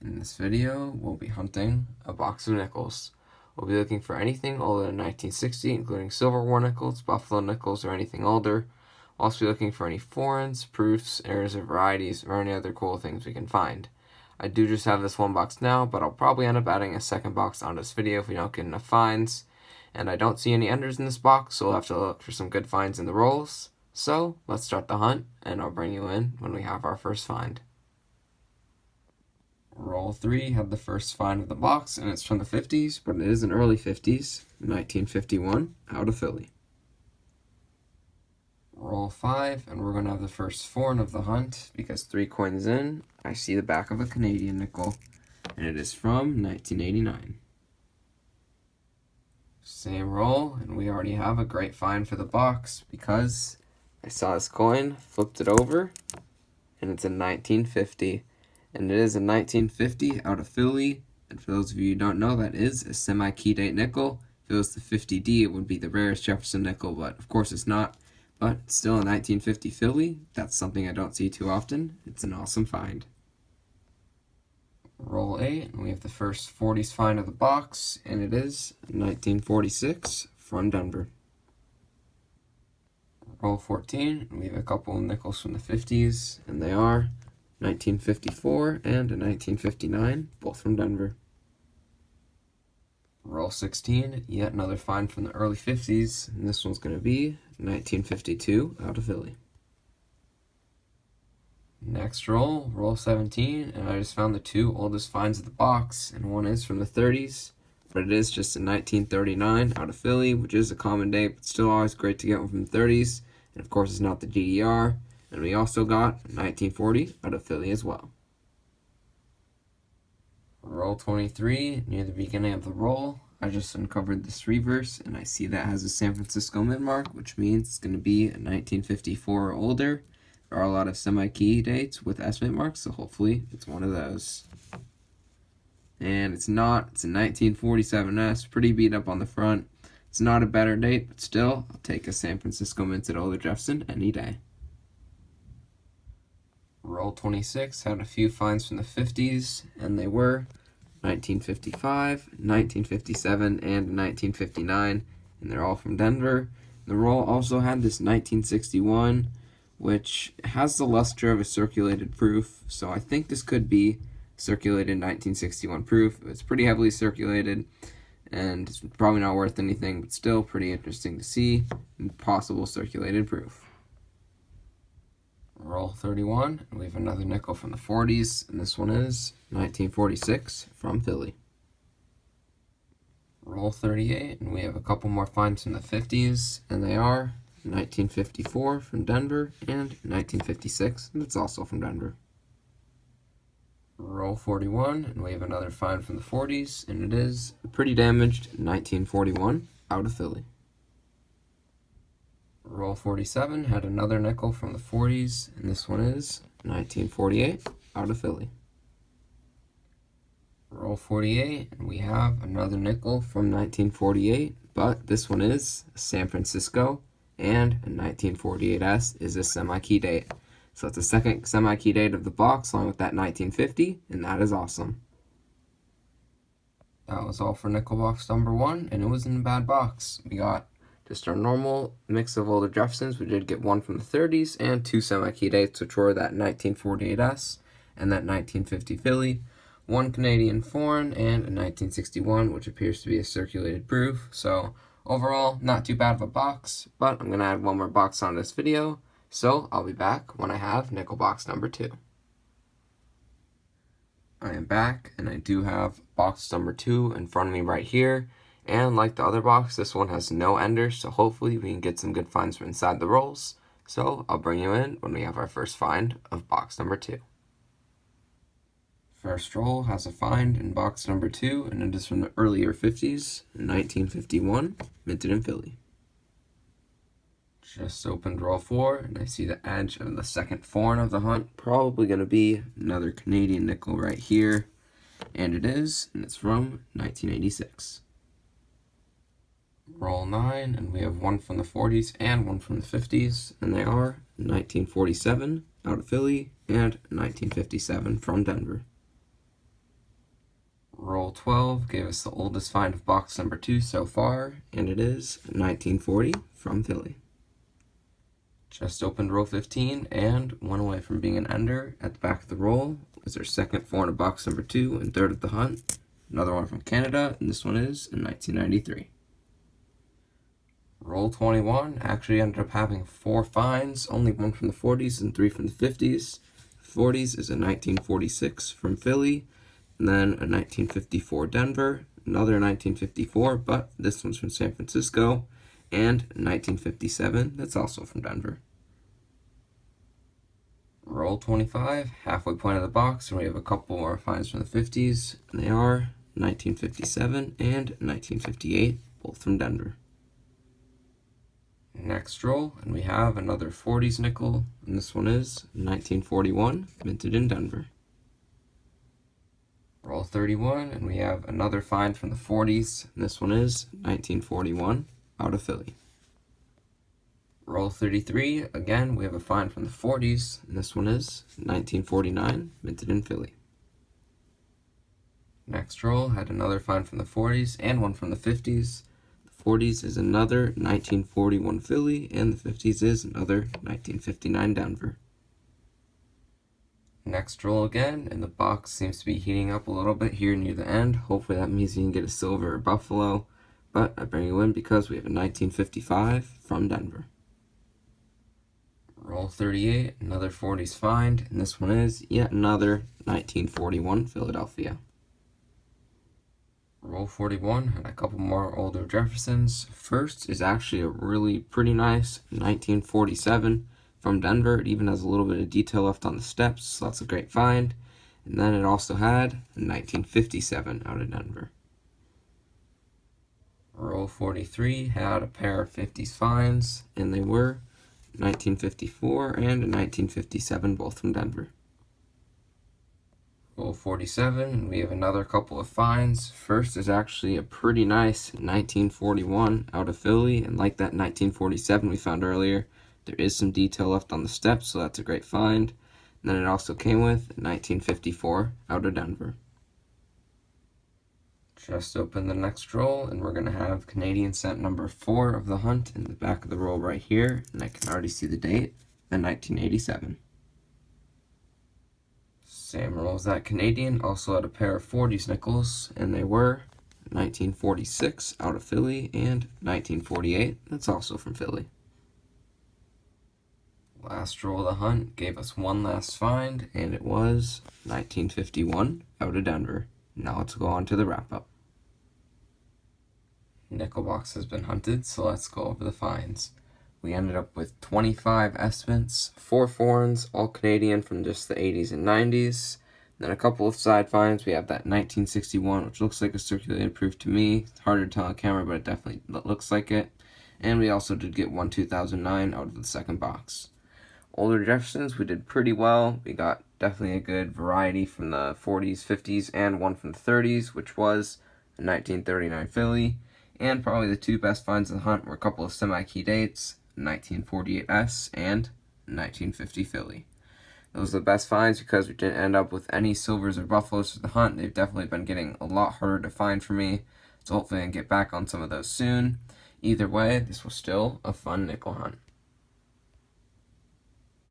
In this video, we'll be hunting a box of nickels. We'll be looking for anything older than 1960, including Civil War nickels, Buffalo nickels, or anything older. We'll also be looking for any foreigns, proofs, errors of varieties, or any other cool things we can find. I do just have this one box now, but I'll probably end up adding a second box onto this video if we don't get enough finds. And I don't see any enders in this box, so we'll have to look for some good finds in the rolls. So, let's start the hunt, and I'll bring you in when we have our first find. Roll 3 had the first find of the box, and it's from the 50s, but it is an early 50s, 1951, out of Philly. Roll 5, and we're going to have the first foreign of the hunt, because 3 coins in, I see the back of a Canadian nickel, and it is from 1989. Same roll, and we already have a great find for the box, because I saw this coin, flipped it over, and it's a 1950. And it is a 1950 out of Philly. And for those of you who don't know, that is a semi-key date nickel. If it was the 50D, it would be the rarest Jefferson nickel, but of course it's not. But it's still a 1950 Philly. That's something I don't see too often. It's an awesome find. Roll 8, and we have the first 40s find of the box, and it is 1946 from Denver. Roll 14, and we have a couple of nickels from the 50s, and they are 1954 and a 1959, both from Denver. Roll 16, yet another find from the early 50s, and this one's going to be 1952 out of Philly. Next roll, roll 17, and I just found the 2 oldest finds of the box, and one is from the 30s, but it is just a 1939 out of Philly, which is a common date, but still always great to get one from the 30s, and of course it's not the DDR. And we also got 1940 out of Philly as well. Roll 23, near the beginning of the roll, I just uncovered this reverse, and I see that has a San Francisco mint mark, which means it's going to be a 1954 or older. There are a lot of semi-key dates with S mint marks, so hopefully it's one of those. And it's not. It's a 1947S, pretty beat up on the front. It's not a better date, but still, I'll take a San Francisco minted older Jefferson any day. Roll 26 had a few finds from the 50s, and they were 1955, 1957, and 1959, and they're all from Denver. The roll also had this 1961, which has the luster of a circulated proof, so I think this could be circulated 1961 proof. It's pretty heavily circulated, and it's probably not worth anything, but still pretty interesting to see, and possible circulated proof. Roll 31, and we have another nickel from the 40s, and this one is 1946 from Philly. Roll 38, and we have a couple more finds from the 50s, and they are 1954 from Denver and 1956, and it's also from Denver. Roll 41, and we have another find from the 40s, and it is a pretty damaged 1941 out of Philly. Roll 47 had another nickel from the 40s, and this one is 1948 out of Philly. Roll 48, and we have another nickel from 1948, but this one is San Francisco, and a 1948S is a semi-key date. So it's the second semi-key date of the box, along with that 1950, and that is awesome. That was all for nickel box number 1, and it wasn't a bad box. We got just our normal mix of older Jeffersons. We did get one from the 30s and 2 semi-key dates, which were that 1948S and that 1950 Philly, 1 Canadian foreign, and a 1961, which appears to be a circulated proof. So overall, not too bad of a box, but I'm going to add one more box on this video, so I'll be back when I have nickel box number 2. I am back, and I do have box number 2 in front of me right here. And like the other box, this one has no enders, so hopefully we can get some good finds from inside the rolls. So I'll bring you in when we have our first find of box number 2. First roll has a find in box number 2, and it is from the earlier 50s, 1951, minted in Philly. Just opened roll 4, and I see the edge of the second foreign of the hunt. Probably going to be another Canadian nickel right here, and it is, and it's from 1986. Roll 9, and we have one from the 40s and one from the 50s, and they are 1947 out of Philly and 1957 from Denver. Roll 12 gave us the oldest find of box number 2 so far, and it is 1940 from Philly. Just opened roll 15 and one away from being an ender. At the back of the roll is our second 4 in box number 2 and third of the hunt. Another one from Canada, and this one is in 1993. Roll 21 actually ended up having 4 finds, only 1 from the 40s and 3 from the 50s. The 40s is a 1946 from Philly, and then a 1954 Denver, another 1954, but this one's from San Francisco, and 1957, that's also from Denver. Roll 25, halfway point of the box, and we have a couple more finds from the 50s, and they are 1957 and 1958, both from Denver. Next roll, and we have another 40s nickel, and this one is 1941, minted in Denver. Roll 31, and we have another find from the 40s, and this one is 1941, out of Philly. Roll 33, again, we have a find from the 40s, and this one is 1949, minted in Philly. Next roll had another find from the 40s and one from the 50s. The 40s is another 1941 Philly, and the 50s is another 1959 Denver. Next roll again, and the box seems to be heating up a little bit here near the end. Hopefully that means you can get a silver or buffalo, but I bring you in because we have a 1955 from Denver. Roll 38, another 40s find, and this one is yet another 1941 Philadelphia. Roll 41 had a couple more older Jeffersons. First is actually a really pretty nice 1947 from Denver. It even has a little bit of detail left on the steps, so that's a great find. And then it also had a 1957 out of Denver. Roll 43 had a pair of 50s finds, and they were 1954 and a 1957, both from Denver. Roll 47, and we have another couple of finds. First is actually a pretty nice 1941 out of Philly, and like that 1947 we found earlier, there is some detail left on the steps, so that's a great find. And then it also came with 1954 out of Denver. Just open the next roll, and we're going to have Canadian cent number 4 of the hunt in the back of the roll right here, and I can already see the date, the 1987. Same roll as that Canadian, also had a pair of 40s nickels, and they were 1946 out of Philly and 1948, that's also from Philly. Last roll of the hunt gave us one last find, and it was 1951 out of Denver. Now let's go on to the wrap-up. Nickel box has been hunted, so let's go over the finds. We ended up with 25 estimates, 4 foreigns, all Canadian from just the 80s and 90s. Then a couple of side finds. We have that 1961, which looks like a circulated proof to me. It's harder to tell on camera, but it definitely looks like it. And we also did get one 2009 out of the second box. Older Jeffersons, we did pretty well. We got definitely a good variety from the 40s, 50s, and one from the 30s, which was a 1939 Philly. And probably the 2 best finds of the hunt were a couple of semi-key dates, 1948S and 1950 Philly. Those are the best finds because we didn't end up with any silvers or buffaloes for the hunt. They've definitely been getting a lot harder to find for me, so hopefully I can get back on some of those soon. Either way, this was still a fun nickel hunt.